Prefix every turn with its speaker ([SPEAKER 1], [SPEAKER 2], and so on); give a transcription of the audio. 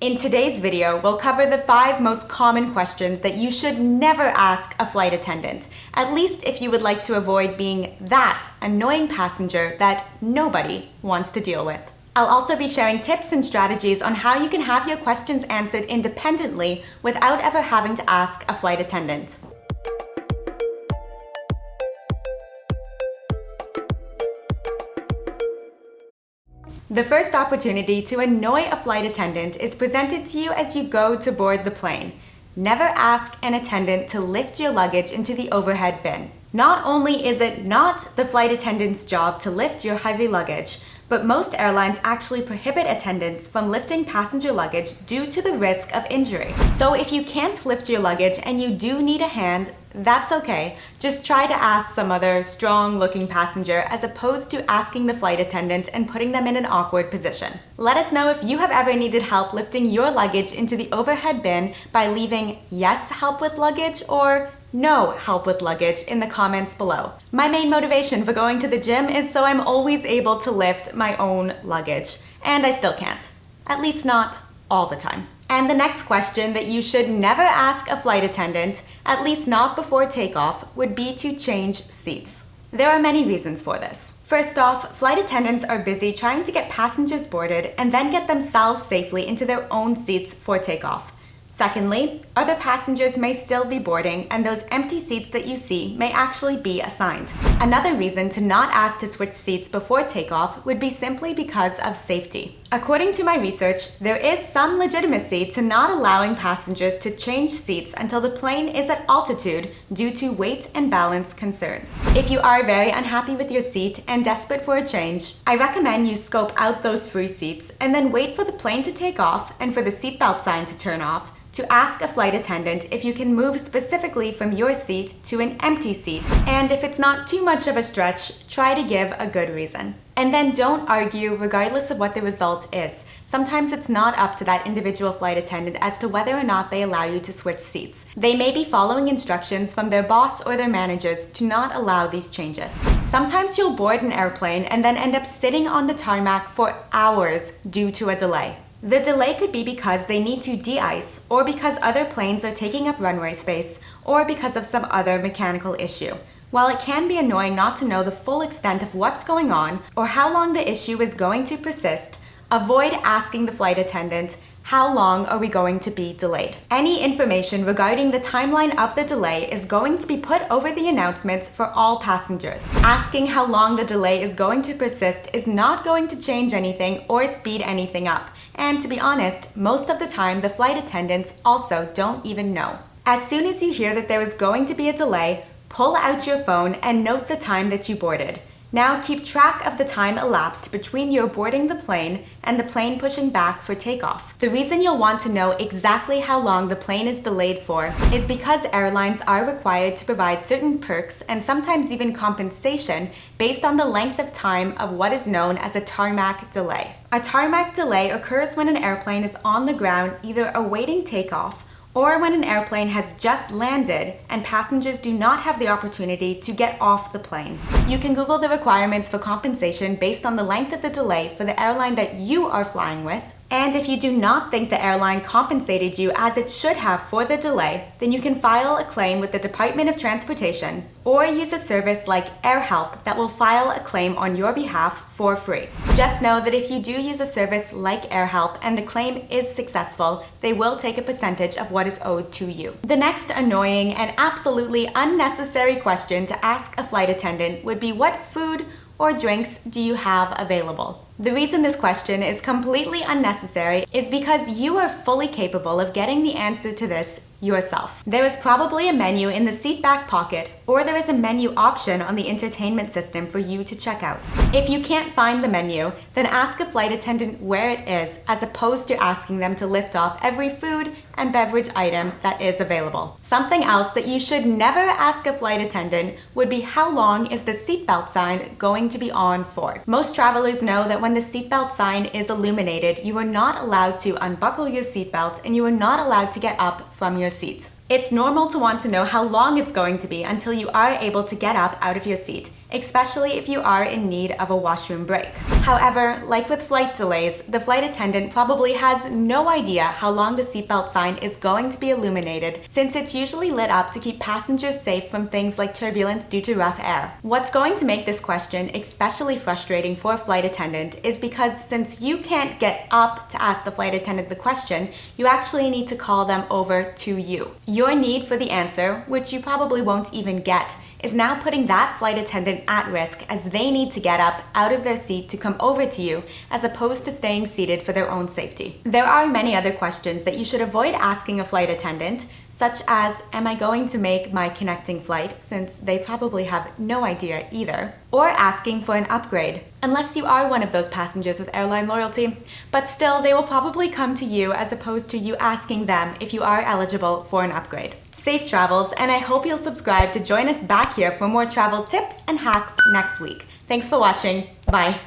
[SPEAKER 1] In today's video, we'll cover the 5 most common questions that you should never ask a flight attendant, at least if you would like to avoid being that annoying passenger that nobody wants to deal with. I'll also be sharing tips and strategies on how you can have your questions answered independently without ever having to ask a flight attendant. The first opportunity to annoy a flight attendant is presented to you as you go to board the plane. Never ask an attendant to lift your luggage into the overhead bin. Not only is it not the flight attendant's job to lift your heavy luggage, but most airlines actually prohibit attendants from lifting passenger luggage due to the risk of injury. So if you can't lift your luggage and you do need a hand, that's okay. Just try to ask some other strong-looking passenger as opposed to asking the flight attendant and putting them in an awkward position. Let us know if you have ever needed help lifting your luggage into the overhead bin by leaving yes help with luggage or no help with luggage in the comments below. My main motivation for going to the gym is so I'm always able to lift my own luggage. And I still can't. At least not all the time. And the next question that you should never ask a flight attendant, at least not before takeoff, would be to change seats. There are many reasons for this. First off, flight attendants are busy trying to get passengers boarded and then get themselves safely into their own seats for takeoff. Secondly, other passengers may still be boarding and those empty seats that you see may actually be assigned. Another reason to not ask to switch seats before takeoff would be simply because of safety. According to my research, there is some legitimacy to not allowing passengers to change seats until the plane is at altitude due to weight and balance concerns. If you are very unhappy with your seat and desperate for a change, I recommend you scope out those free seats and then wait for the plane to take off and for the seatbelt sign to turn off to ask a flight attendant if you can move specifically from your seat to an empty seat. And if it's not too much of a stretch, try to give a good reason. And then don't argue regardless of what the result is. Sometimes it's not up to that individual flight attendant as to whether or not they allow you to switch seats. They may be following instructions from their boss or their managers to not allow these changes. Sometimes you'll board an airplane and then end up sitting on the tarmac for hours due to a delay. The delay could be because they need to de-ice, or because other planes are taking up runway space, or because of some other mechanical issue. While it can be annoying not to know the full extent of what's going on, or how long the issue is going to persist, avoid asking the flight attendant, how long are we going to be delayed? Any information regarding the timeline of the delay is going to be put over the announcements for all passengers. Asking how long the delay is going to persist is not going to change anything or speed anything up. And to be honest, most of the time the flight attendants also don't even know. As soon as you hear that there is going to be a delay, pull out your phone and note the time that you boarded. Now keep track of the time elapsed between your boarding the plane and the plane pushing back for takeoff. The reason you'll want to know exactly how long the plane is delayed for is because airlines are required to provide certain perks and sometimes even compensation based on the length of time of what is known as a tarmac delay. A tarmac delay occurs when an airplane is on the ground either awaiting takeoff or when an airplane has just landed and passengers do not have the opportunity to get off the plane. You can Google the requirements for compensation based on the length of the delay for the airline that you are flying with. And if you do not think the airline compensated you as it should have for the delay, then you can file a claim with the Department of Transportation or use a service like AirHelp that will file a claim on your behalf for free. Just know that if you do use a service like AirHelp and the claim is successful, they will take a percentage of what is owed to you. The next annoying and absolutely unnecessary question to ask a flight attendant would be what food or drinks do you have available? The reason this question is completely unnecessary is because you are fully capable of getting the answer to this yourself. There is probably a menu in the seat back pocket, or there is a menu option on the entertainment system for you to check out. If you can't find the menu, then ask a flight attendant where it is, as opposed to asking them to lift off every food and beverage item that is available. Something else that you should never ask a flight attendant would be how long is the seatbelt sign going to be on for? Most travelers know that when the seatbelt sign is illuminated, you are not allowed to unbuckle your seatbelt and you are not allowed to get up from your seat. It's normal to want to know how long it's going to be until you are able to get up out of your seat. especially if you are in need of a washroom break. However, like with flight delays, the flight attendant probably has no idea how long the seatbelt sign is going to be illuminated, since it's usually lit up to keep passengers safe from things like turbulence due to rough air. What's going to make this question especially frustrating for a flight attendant is because since you can't get up to ask the flight attendant the question, you actually need to call them over to you. Your need for the answer, which you probably won't even get, is now putting that flight attendant at risk as they need to get up out of their seat to come over to you as opposed to staying seated for their own safety. There are many other questions that you should avoid asking a flight attendant, such as, am I going to make my connecting flight, since they probably have no idea either, or asking for an upgrade, unless you are one of those passengers with airline loyalty, but still they will probably come to you as opposed to you asking them if you are eligible for an upgrade. Safe travels, and I hope you'll subscribe to join us back here for more travel tips and hacks next week. Thanks for watching. Bye.